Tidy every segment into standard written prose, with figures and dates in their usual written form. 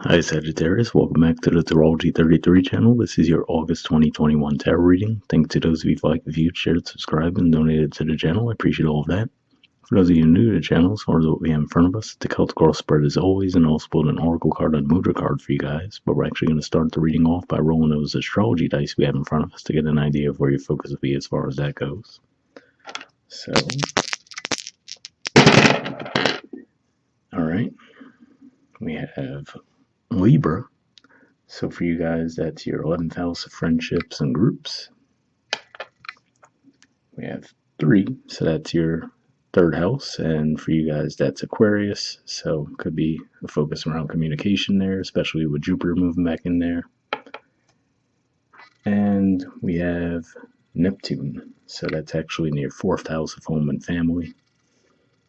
Hi Sagittarius, welcome back to the Astrology 33 channel. This is your August 2021 tarot reading. Thanks to those of you who liked, viewed, shared, subscribed, and donated to the channel. I appreciate all of that. For those of you new to the channel, as far as what we have in front of us, the Celtic Girl spread is always and also pulled an Oracle card and Mudra card for you guys. But we're actually going to start the reading off by rolling those astrology dice we have in front of us to get an idea of where your focus will be as far as that goes. So, alright, we have Libra. So for you guys, that's your 11th house of friendships and groups. We have 3, so that's your 3rd house, and for you guys, that's Aquarius, so could be a focus around communication there, especially with Jupiter moving back in there. And we have Neptune, so that's actually in your 4th house of home and family.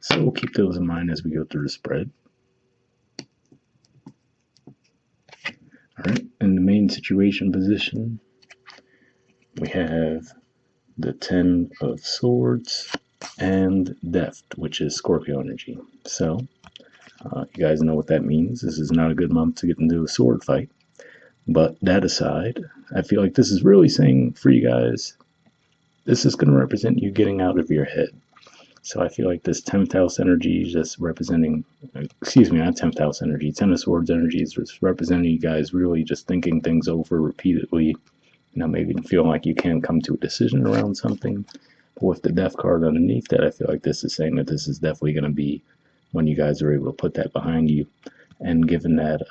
So we'll keep those in mind as we go through the spread. Alright, in the main situation position, we have the 10 of Swords and Death, which is Scorpio energy. So, you guys know what that means. This is not a good month to get into a sword fight. But that aside, I feel like this is really saying for you guys, this is going to represent you getting out of your head. So I feel like this 10th house energy is just representing, excuse me, not 10th house energy, 10 of Swords energy is just representing you guys really just thinking things over repeatedly. Maybe feeling like you can't come to a decision around something. But with the Death card underneath that, I feel like this is saying that this is definitely going to be when you guys are able to put that behind you. And given that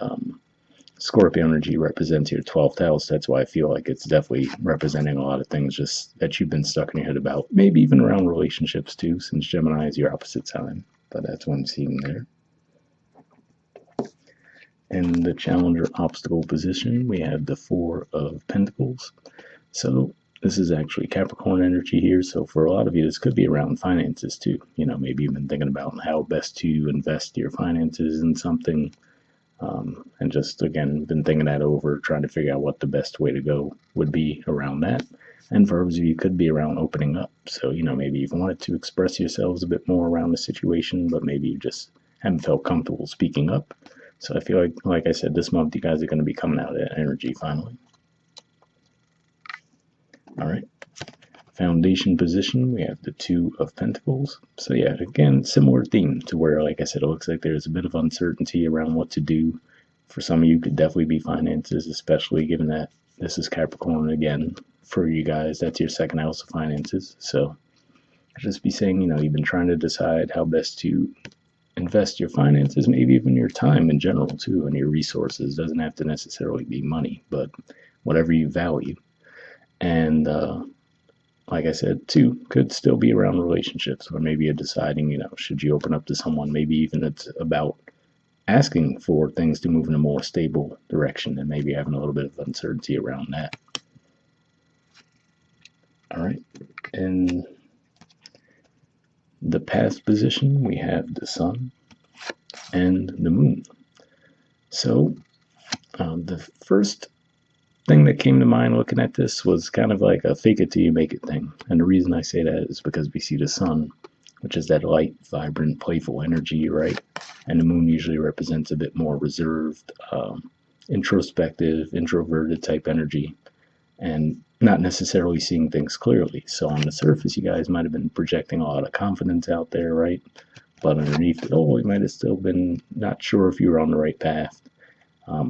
Scorpio energy represents your 12th house, that's why I feel like it's definitely representing a lot of things just that you've been stuck in your head about. Maybe even around relationships too, since Gemini is your opposite sign. But that's what I'm seeing there. In the challenger obstacle position, we have the 4 of Pentacles. So this is actually Capricorn energy here. So for a lot of you, this could be around finances too. Maybe you've been thinking about how best to invest your finances in something. And just, again, been thinking that over, trying to figure out what the best way to go would be around that. And for others of you, could be around opening up. So, maybe you've wanted to express yourselves a bit more around the situation, but maybe you just haven't felt comfortable speaking up. So I feel like I said, this month you guys are going to be coming out of that energy finally. All right. Foundation position, we have the 2 of Pentacles. So yeah, again, similar theme to where, like I said, it looks like there's a bit of uncertainty around what to do. For some of you, could definitely be finances, especially given that this is Capricorn again. For you guys, that's your 2nd house of finances. So I'd just be saying, you've been trying to decide how best to invest your finances, maybe even your time in general too, and your resources. Doesn't have to necessarily be money, but whatever you value. And like I said, too, could still be around relationships, or maybe you're deciding, should you open up to someone, maybe even it's about asking for things to move in a more stable direction, and maybe having a little bit of uncertainty around that. All right, in the past position, we have the Sun and the Moon. So the first thing that came to mind looking at this was kind of like a fake it till you make it thing. And the reason I say that is because we see the Sun, which is that light, vibrant, playful energy, right? And the Moon usually represents a bit more reserved, introspective, introverted type energy, and not necessarily seeing things clearly. So on the surface, you guys might have been projecting a lot of confidence out there, right? But underneath it all, you might have still been not sure if you were on the right path,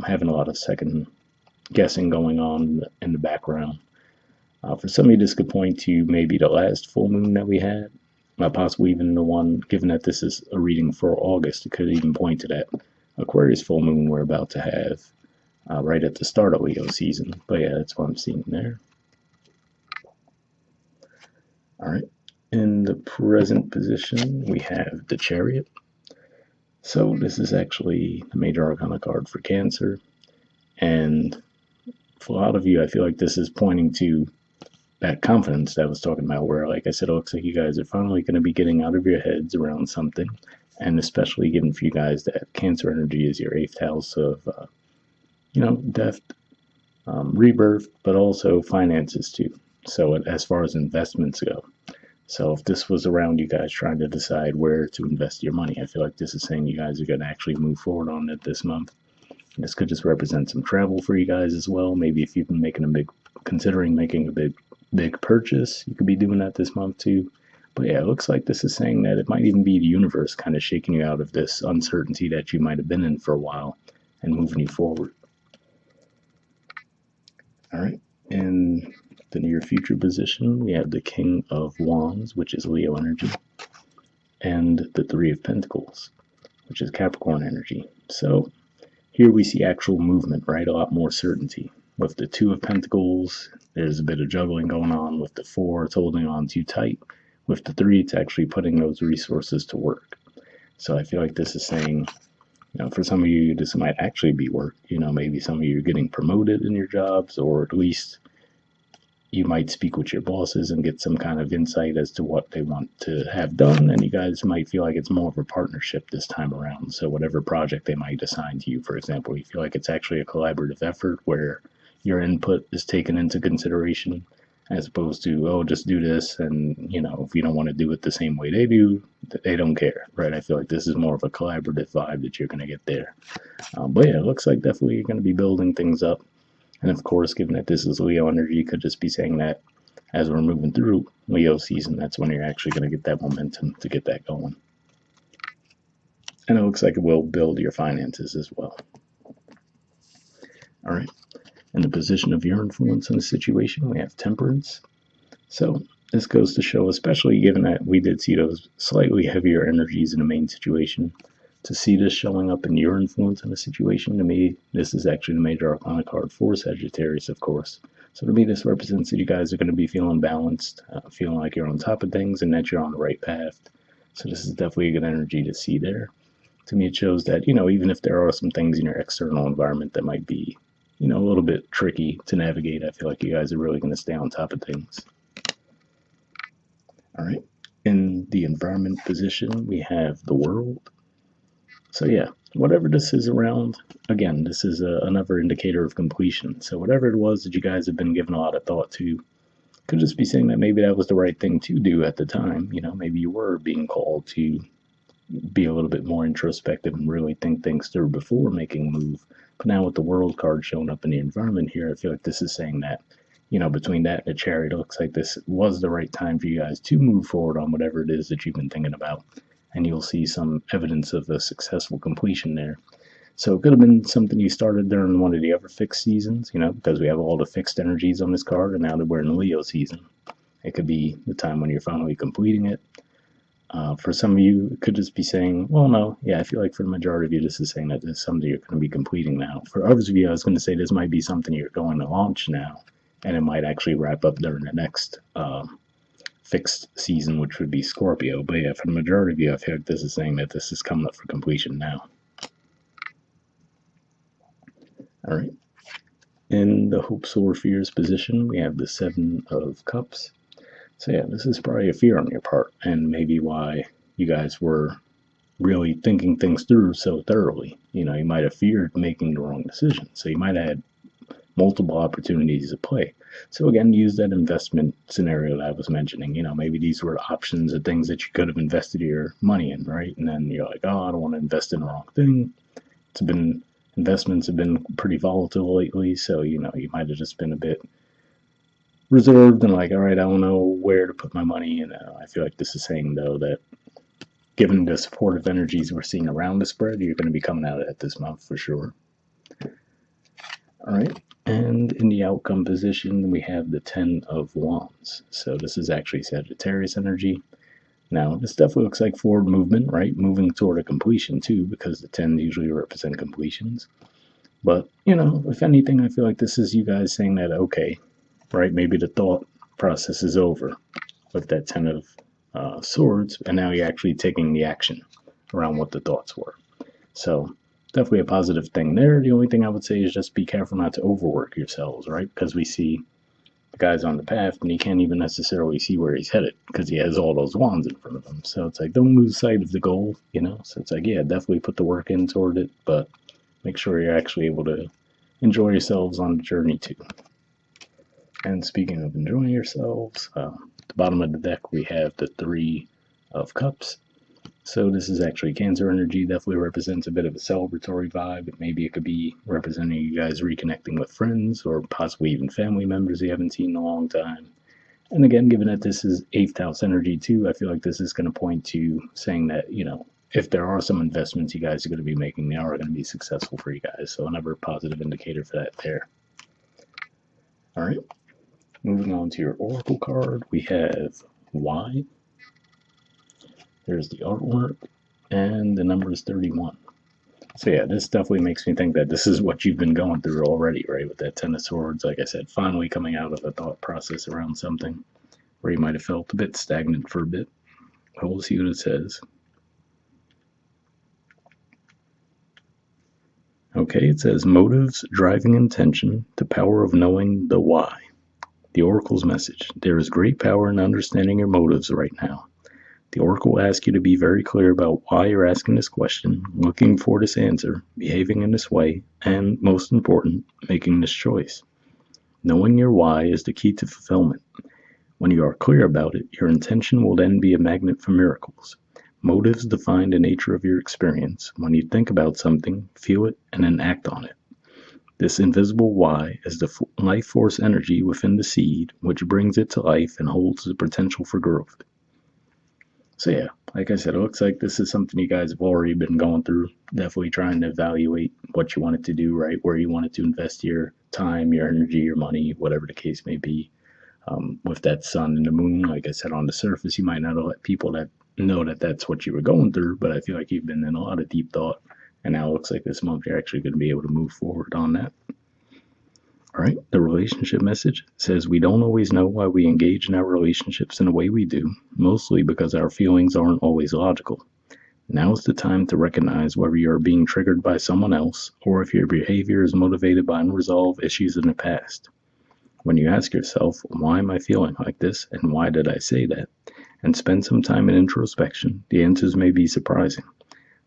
having a lot of second guessing going on in the background. For some of you, this could point to maybe the last full moon that we had, possibly even the one, given that this is a reading for August, it could even point to that Aquarius full moon we're about to have right at the start of Leo season. But yeah, that's what I'm seeing there. All right, in the present position, we have the Chariot. So this is actually the major arcana card for Cancer, and for a lot of you, I feel like this is pointing to that confidence that I was talking about, where, like I said, it looks like you guys are finally going to be getting out of your heads around something, and especially given for you guys that Cancer energy is your 8th house of, death, rebirth, but also finances too. So as far as investments go. So if this was around you guys trying to decide where to invest your money, I feel like this is saying you guys are going to actually move forward on it this month. This could just represent some travel for you guys as well. Maybe if you've been considering making a big purchase, you could be doing that this month too. But yeah, it looks like this is saying that it might even be the universe kind of shaking you out of this uncertainty that you might have been in for a while and moving you forward. All right. In the near future position, we have the King of Wands, which is Leo energy, and the Three of Pentacles, which is Capricorn energy. So here we see actual movement, right? A lot more certainty. With the Two of Pentacles, there's a bit of juggling going on. With the Four, it's holding on too tight. With the Three, it's actually putting those resources to work. So I feel like this is saying, for some of you, this might actually be work. Maybe some of you are getting promoted in your jobs, or at least you might speak with your bosses and get some kind of insight as to what they want to have done, and you guys might feel like it's more of a partnership this time around. So whatever project they might assign to you, for example, you feel like it's actually a collaborative effort where your input is taken into consideration, as opposed to, oh, just do this, and if you don't want to do it the same way they do, they don't care, right? I feel like this is more of a collaborative vibe that you're going to get there. But yeah, it looks like definitely you're going to be building things up. And of course, given that this is Leo energy, you could just be saying that as we're moving through Leo season, that's when you're actually going to get that momentum to get that going. And it looks like it will build your finances as well. All right. In the position of your influence in the situation, we have Temperance. So this goes to show, especially given that we did see those slightly heavier energies in the main situation, to see this showing up in your influence in the situation, to me, this is actually the major arcana card for Sagittarius, of course. So to me, this represents that you guys are going to be feeling balanced, feeling like you're on top of things and that you're on the right path. So this is definitely a good energy to see there. To me, it shows that, even if there are some things in your external environment that might be, a little bit tricky to navigate, I feel like you guys are really going to stay on top of things. All right. In the environment position, we have the World. So yeah, whatever this is around, again, this is another indicator of completion. So whatever it was that you guys have been giving a lot of thought to, could just be saying that maybe that was the right thing to do at the time. Maybe you were being called to be a little bit more introspective and really think things through before making a move. But now with the World card showing up in the environment here, I feel like this is saying that, between that and the Chariot, it looks like this was the right time for you guys to move forward on whatever it is that you've been thinking about. And you'll see some evidence of a successful completion there. So it could have been something you started during one of the other fixed seasons, because we have all the fixed energies on this card, and now that we're in the Leo season, it could be the time when you're finally completing it. For some of you, it could just be saying, well, no, yeah, I feel like for the majority of you, this is saying that this is something you're going to be completing now. For others of you, I was going to say this might be something you're going to launch now, and it might actually wrap up during the next fixed season, which would be Scorpio. But yeah, for the majority of you, I feel like this is saying that this is coming up for completion now. All right. In the hopes or fears position, we have the Seven of Cups. So yeah, this is probably a fear on your part, and maybe why you guys were really thinking things through so thoroughly. You might have feared making the wrong decision. So you might have had multiple opportunities to play. So again, use that investment scenario that I was mentioning. Maybe these were options of things that you could have invested your money in, right? And then you're like, oh, I don't want to invest in the wrong thing. Investments have been pretty volatile lately, so you might have just been a bit reserved and like, all right, I don't know where to put my money. And I feel like this is saying though that given the supportive energies we're seeing around the spread, you're going to be coming out of it this month for sure. All right. And in the outcome position, we have the Ten of Wands. So this is actually Sagittarius energy. Now, this definitely looks like forward movement, right? Moving toward a completion too, because the 10 usually represent completions. But, if anything, I feel like this is you guys saying that, okay, right, maybe the thought process is over with that 10 of Swords, and now you're actually taking the action around what the thoughts were. So definitely a positive thing there. The only thing I would say is just be careful not to overwork yourselves, right? Because we see the guy's on the path and he can't even necessarily see where he's headed because he has all those wands in front of him. So it's like, don't lose sight of the goal, So it's like, yeah, definitely put the work in toward it, but make sure you're actually able to enjoy yourselves on the journey too. And speaking of enjoying yourselves, at the bottom of the deck we have the Three of Cups. So this is actually Cancer energy, definitely represents a bit of a celebratory vibe. Maybe it could be representing you guys reconnecting with friends or possibly even family members you haven't seen in a long time. And again, given that this is 8th house energy too, I feel like this is going to point to saying that, if there are some investments you guys are going to be making, they are going to be successful for you guys. So another positive indicator for that there. All right. Moving on to your oracle card, we have Y. There's the artwork, and the number is 31. So yeah, this definitely makes me think that this is what you've been going through already, right? With that Ten of Swords, like I said, finally coming out of a thought process around something where you might have felt a bit stagnant for a bit. We'll see what it says. Okay, it says motives, driving intention, the power of knowing the why. The Oracle's message. There is great power in understanding your motives right now. The Oracle asks you to be very clear about why you're asking this question, looking for this answer, behaving in this way, and, most important, making this choice. Knowing your why is the key to fulfillment. When you are clear about it, your intention will then be a magnet for miracles. Motives define the nature of your experience. When you think about something, feel it, and then act on it. This invisible why is the life force energy within the seed, which brings it to life and holds the potential for growth. So yeah, like I said, it looks like this is something you guys have already been going through. Definitely trying to evaluate what you wanted to do, right? Where you wanted to invest your time, your energy, your money, whatever the case may be. With that sun and the moon, like I said, on the surface, you might not let people that know that that's what you were going through, but I feel like you've been in a lot of deep thought, and now it looks like this month you're actually going to be able to move forward on that. All right, the relationship message says we don't always know why we engage in our relationships in the way we do, mostly because our feelings aren't always logical. Now is the time to recognize whether you are being triggered by someone else or if your behavior is motivated by unresolved issues in the past. When you ask yourself, why am I feeling like this and why did I say that, and spend some time in introspection, the answers may be surprising.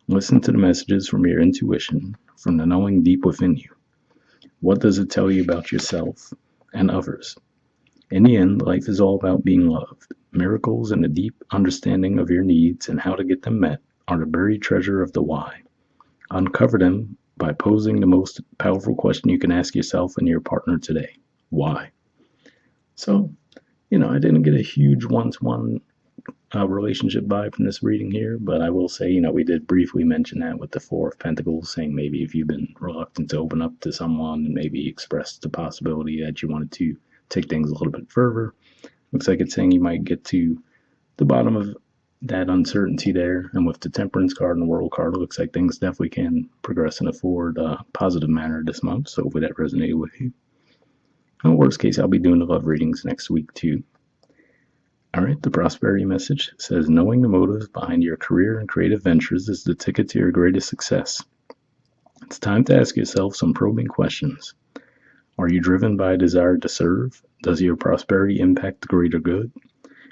Listen to the messages from your intuition, from the knowing deep within you. What does it tell you about yourself and others? In the end, life is all about being loved. Miracles and a deep understanding of your needs and how to get them met are the buried treasure of the why. Uncover them by posing the most powerful question you can ask yourself and your partner today. Why? So, I didn't get a huge one-to-one relationship vibe from this reading here, but I will say, we did briefly mention that with the Four of Pentacles, saying maybe if you've been reluctant to open up to someone and maybe expressed the possibility that you wanted to take things a little bit further, looks like it's saying you might get to the bottom of that uncertainty there. And with the Temperance card and the World card, it looks like things definitely can progress in a forward positive manner this month, so hopefully that resonated with you. In worst case, I'll be doing the love readings next week too. All right, the prosperity message says knowing the motives behind your career and creative ventures is the ticket to your greatest success. It's time to ask yourself some probing questions. Are you driven by a desire to serve? Does your prosperity impact the greater good?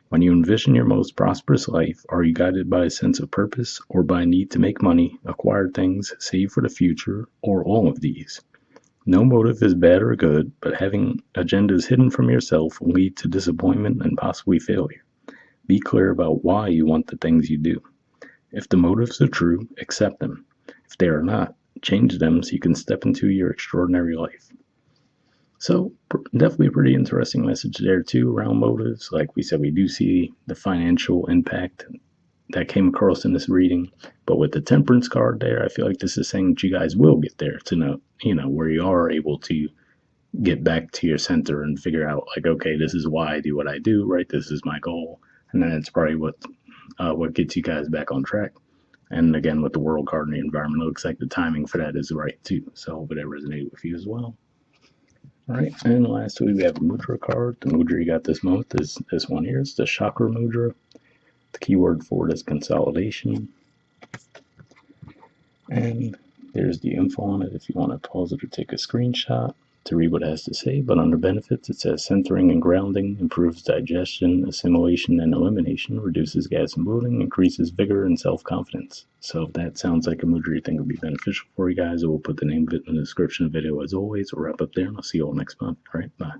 When you envision your most prosperous life, are you guided by a sense of purpose or by a need to make money, acquire things, save for the future, or all of these? No motive is bad or good, but having agendas hidden from yourself will lead to disappointment and possibly failure. Be clear about why you want the things you do. If the motives are true, accept them. If they are not, change them so you can step into your extraordinary life. So, definitely a pretty interesting message there too around motives. Like we said, we do see the financial impact that came across in this reading, but with the Temperance card there, I feel like this is saying that you guys will get there to know, where you are able to get back to your center and figure out, like, okay, this is why I do what I do, right? This is my goal, and then it's probably what gets you guys back on track. And again, with the World card and the environment, it looks like the timing for that is right too. So hopefully that resonated with you as well. All right, and lastly, we have a Mudra card. The Mudra you got this month is this one here. It's the Chakra Mudra. The keyword for it is consolidation. And there's the info on it if you want to pause it or take a screenshot to read what it has to say. But under benefits, it says centering and grounding, improves digestion, assimilation, and elimination, reduces gas and bloating, increases vigor and self-confidence. So if that sounds like a mudra you think would be beneficial for you guys, I will put the name of it in the description of the video as always. We'll wrap up there, and I'll see you all next month. All right, bye.